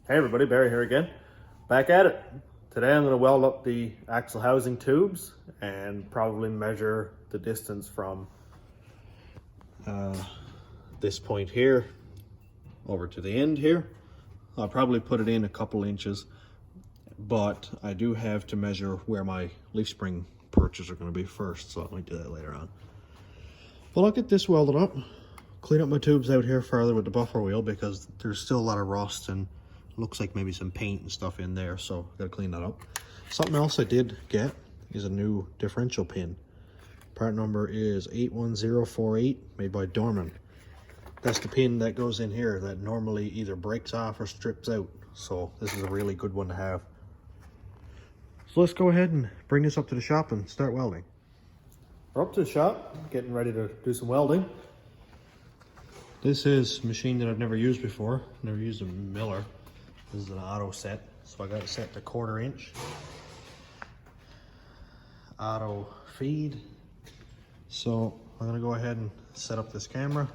Hey everybody, Barry here again. Back at it. Today I'm going to weld up the axle housing tubes and probably measure the distance from this point here over to the end here. I'll probably put it in a couple inches, but I do have to measure where my leaf spring perches are going to be first, so I might do that later on. Well, I'll get this welded up, clean up my tubes out here further with the buffer wheel because there's still a lot of rust and looks like maybe some paint and stuff in there, so gotta clean that up. Something else I did get is a new differential pin. Part number is 81048, made by Dorman. That's the pin that goes in here that normally either breaks off or strips out, so this is a really good one to have. So let's go ahead and bring this up to the shop and start welding. We're up to the shop, getting ready to do some welding. This is a machine that I've never used before. Never used a miller. This is an auto set, so I got it set to 1/4 inch. Auto feed. So I'm gonna go ahead and set up this camera,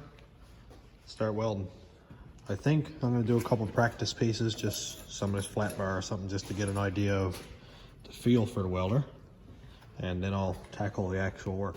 start welding. I think I'm gonna do a couple practice pieces, just some of this flat bar or something, just to get an idea of the feel for the welder, and then I'll tackle the actual work.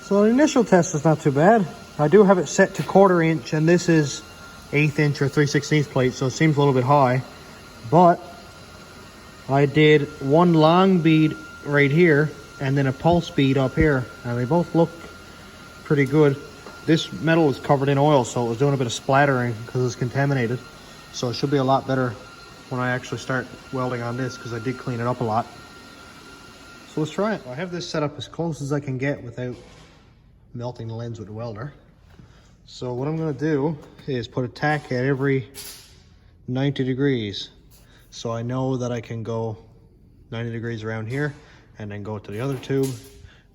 So the initial test is not too bad. I do have it set to 1/4 inch, and this is 1/8 inch or 3/16 plate, so it seems a little bit high. But I did one long bead right here and then a pulse bead up here, and they both look pretty good. This metal was covered in oil, so it was doing a bit of splattering because it's contaminated. So it should be a lot better when I actually start welding on this, because I did clean it up a lot. So let's try it. I have this set up as close as I can get without melting the lens with the welder. So what I'm going to do is put a tack at every 90 degrees. So I know that I can go 90 degrees around here and then go to the other tube,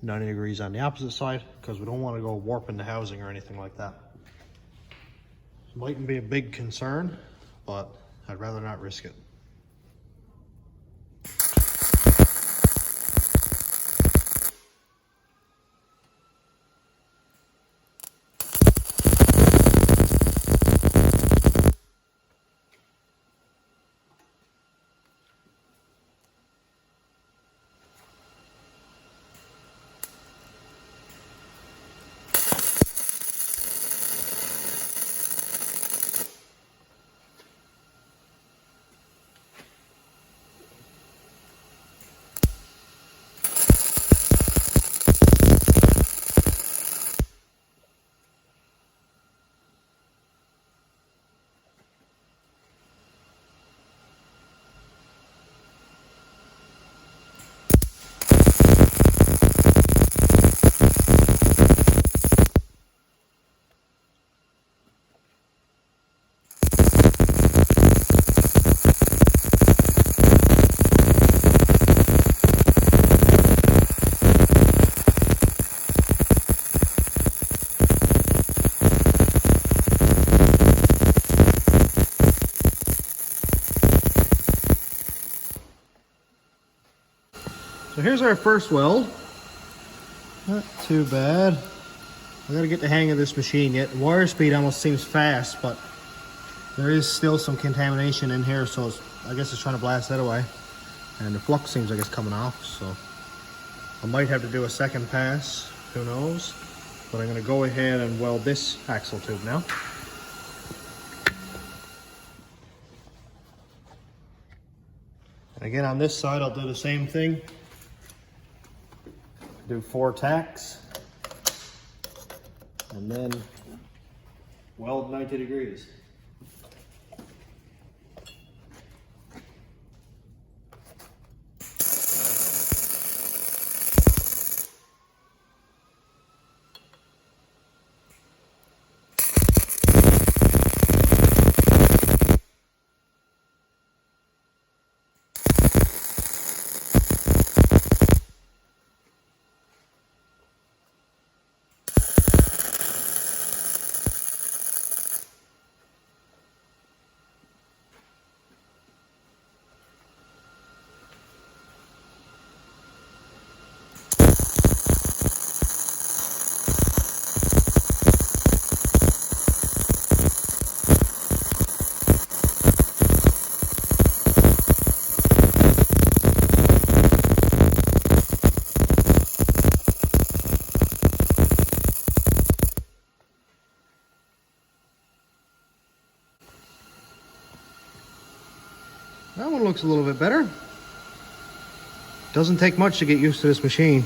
90 degrees on the opposite side, because we don't want to go warping the housing or anything like that. It mightn't be a big concern, but I'd rather not risk it. So here's our first weld. Not too bad. I gotta get the hang of this machine yet. The wire speed almost seems fast, but there is still some contamination in here, so I guess it's trying to blast that away. And the flux seems like it's coming off, so I might have to do a second pass, who knows. But I'm gonna go ahead and weld this axle tube now. And again, on this side, I'll do the same thing. Do 4 tacks, and then weld 90 degrees. That one looks a little bit better. Doesn't take much to get used to this machine.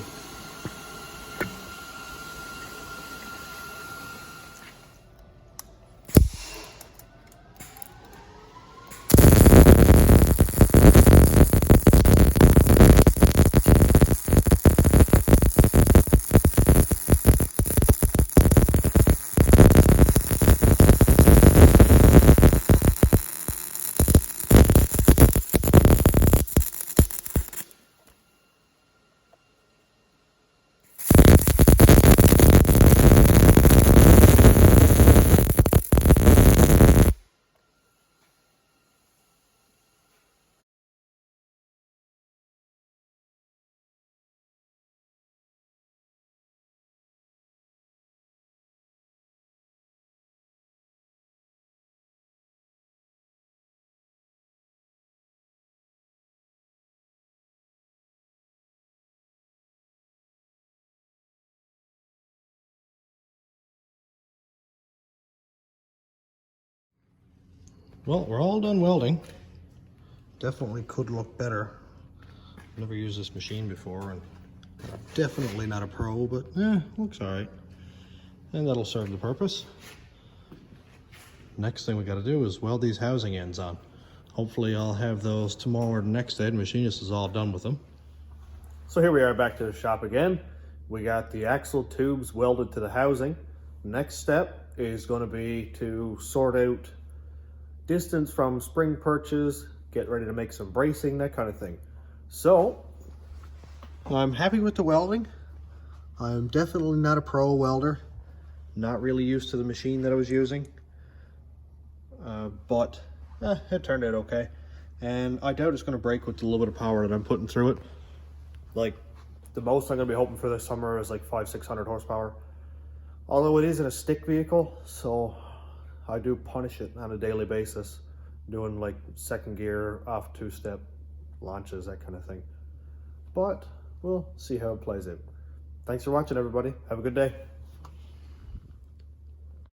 Well, we're all done welding. Definitely could look better. Never used this machine before, and definitely not a pro, but looks all right. And that'll serve the purpose. Next thing we got to do is weld these housing ends on. Hopefully I'll have those tomorrow or the next day. The machinist is all done with them. So here we are back to the shop again. We got the axle tubes welded to the housing. Next step is going to be to sort out distance from spring perches, get ready to make some bracing, that kind of thing. So I'm happy with the welding. I'm definitely not a pro welder. Not really used to the machine that I was using. But it turned out okay. And I doubt it's going to break with the little bit of power that I'm putting through it. like the most I'm going to be hoping for this summer is like 500-600 horsepower. Although it is in a stick vehicle, so I do punish it on a daily basis, doing like second gear, off two-step launches, that kind of thing. But we'll see how it plays out. Thanks for watching, everybody. Have a good day.